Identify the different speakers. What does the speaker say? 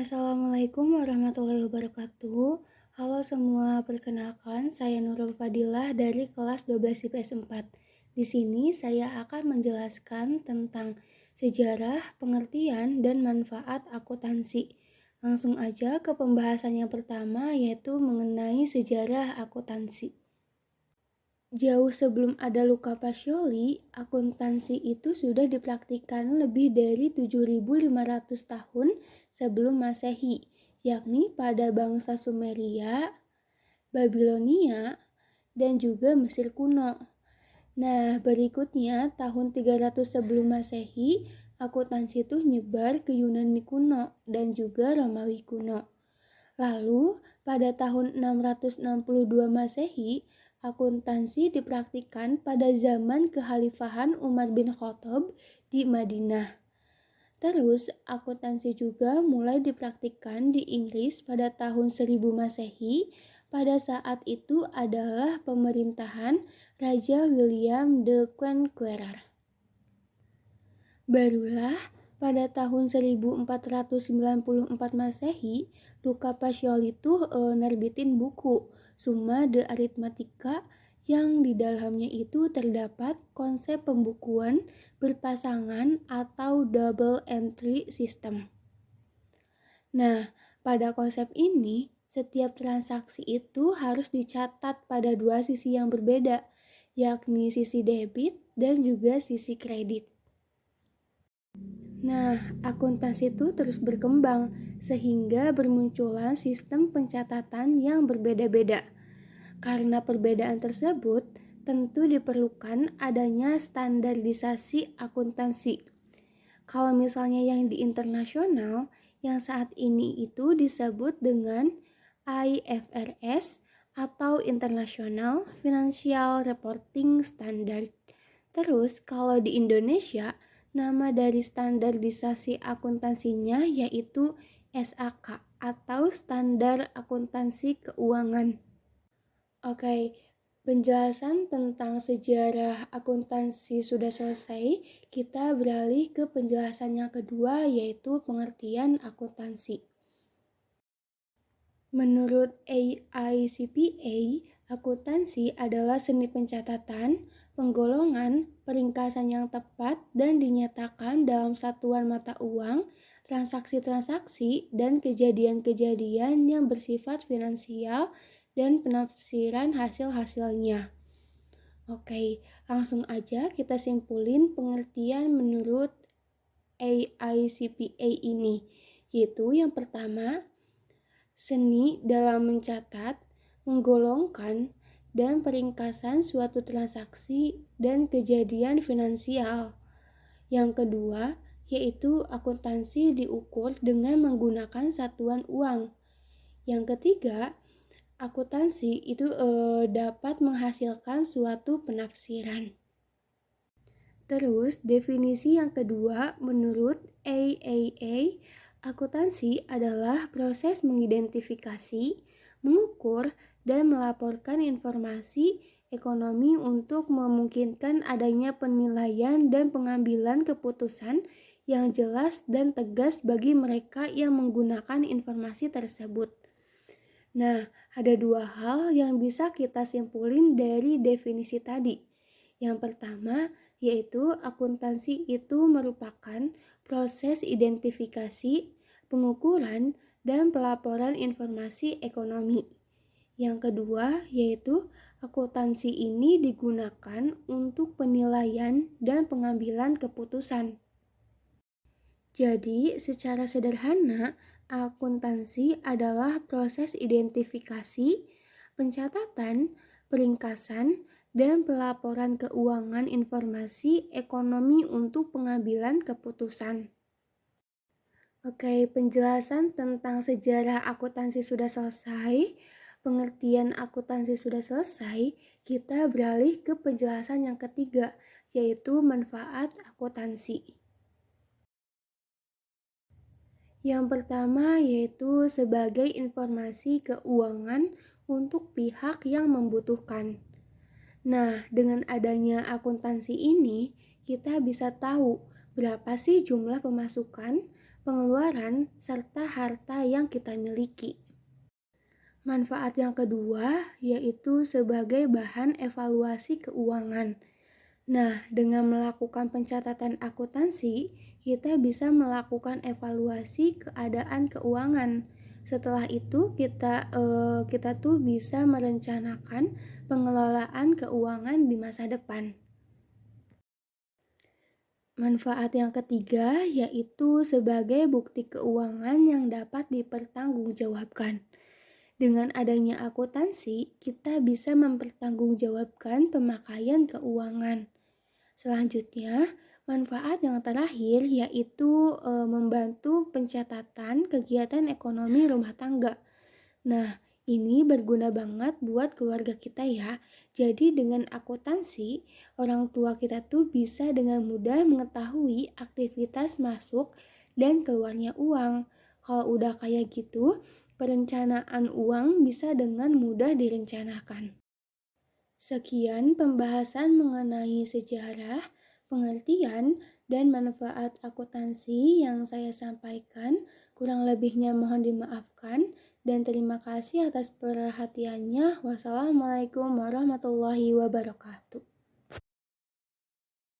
Speaker 1: Assalamualaikum warahmatullahi wabarakatuh. Halo semua, perkenalkan saya Nurul Fadilah dari kelas 12 IPS 4. Di sini saya akan menjelaskan tentang sejarah, pengertian, dan manfaat akuntansi. Langsung aja ke pembahasan yang pertama, yaitu mengenai sejarah akuntansi. Jauh sebelum ada Luca Pacioli, akuntansi itu sudah dipraktikkan lebih dari 7.500 tahun sebelum Masehi, yakni pada bangsa Sumeria, Babilonia, dan juga Mesir kuno. Nah, berikutnya tahun 300 sebelum Masehi, akuntansi itu nyebar ke Yunani kuno dan juga Romawi kuno. Lalu, pada tahun 662 Masehi, akuntansi dipraktikkan pada zaman kekhalifahan Umar bin Khattab di Madinah. Terus, akuntansi juga mulai dipraktikkan di Inggris pada tahun 1000 Masehi. Pada saat itu adalah pemerintahan Raja William the Conqueror. Barulah pada tahun 1494 Masehi, Luca Pacioli itu nerbitin buku Summa de Arithmetica yang di dalamnya itu terdapat konsep pembukuan berpasangan atau double entry system. Nah, pada konsep ini, setiap transaksi itu harus dicatat pada dua sisi yang berbeda, yakni sisi debit dan juga sisi kredit. Nah, akuntansi itu terus berkembang sehingga bermunculan sistem pencatatan yang berbeda-beda. Karena perbedaan tersebut, tentu diperlukan adanya standarisasi akuntansi. Kalau misalnya yang di internasional, yang saat ini itu disebut dengan IFRS atau International Financial Reporting Standard. Terus kalau di Indonesia, nama dari standarisasi akuntansinya yaitu SAK atau Standar Akuntansi Keuangan. Oke, penjelasan tentang sejarah akuntansi sudah selesai. Kita beralih ke penjelasan yang kedua, yaitu pengertian akuntansi. Menurut AICPA, akuntansi adalah seni pencatatan, penggolongan, peringkasan yang tepat dan dinyatakan dalam satuan mata uang, transaksi-transaksi, dan kejadian-kejadian yang bersifat finansial dan penafsiran hasil-hasilnya. Oke, langsung aja kita simpulin pengertian menurut AICPA ini, yaitu yang pertama, seni dalam mencatat, menggolongkan, dan peringkasan suatu transaksi dan kejadian finansial. Yang kedua, yaitu akuntansi diukur dengan menggunakan satuan uang. Yang ketiga, akuntansi itu dapat menghasilkan suatu penafsiran. Terus, definisi yang kedua menurut AAA, akuntansi adalah proses mengidentifikasi, mengukur, dan melaporkan informasi ekonomi untuk memungkinkan adanya penilaian dan pengambilan keputusan yang jelas dan tegas bagi mereka yang menggunakan informasi tersebut. Nah, ada dua hal yang bisa kita simpulin dari definisi tadi. Yang pertama, yaitu akuntansi itu merupakan proses identifikasi, pengukuran, dan pelaporan informasi ekonomi. Yang kedua, yaitu akuntansi ini digunakan untuk penilaian dan pengambilan keputusan. Jadi, secara sederhana, akuntansi adalah proses identifikasi, pencatatan, peringkasan, dan pelaporan keuangan informasi ekonomi untuk pengambilan keputusan. Oke, penjelasan tentang sejarah akuntansi sudah selesai, pengertian akuntansi sudah selesai, kita beralih ke penjelasan yang ketiga, yaitu manfaat akuntansi. Yang pertama yaitu sebagai informasi keuangan untuk pihak yang membutuhkan. Nah, dengan adanya akuntansi ini, kita bisa tahu berapa sih jumlah pemasukan, pengeluaran, serta harta yang kita miliki. Manfaat yang kedua yaitu sebagai bahan evaluasi keuangan. Nah, dengan melakukan pencatatan akuntansi, kita bisa melakukan evaluasi keadaan keuangan. Setelah itu, kita tuh bisa merencanakan pengelolaan keuangan di masa depan. Manfaat yang ketiga yaitu sebagai bukti keuangan yang dapat dipertanggungjawabkan. Dengan adanya akuntansi, kita bisa mempertanggungjawabkan pemakaian keuangan. Selanjutnya, manfaat yang terakhir yaitu membantu pencatatan kegiatan ekonomi rumah tangga. Nah, ini berguna banget buat keluarga kita ya. Jadi dengan akuntansi, orang tua kita tuh bisa dengan mudah mengetahui aktivitas masuk dan keluarnya uang. Kalau udah kayak gitu, perencanaan uang bisa dengan mudah direncanakan. Sekian pembahasan mengenai sejarah, pengertian, dan manfaat akuntansi yang saya sampaikan. Kurang lebihnya mohon dimaafkan dan terima kasih atas perhatiannya. Wassalamualaikum warahmatullahi wabarakatuh.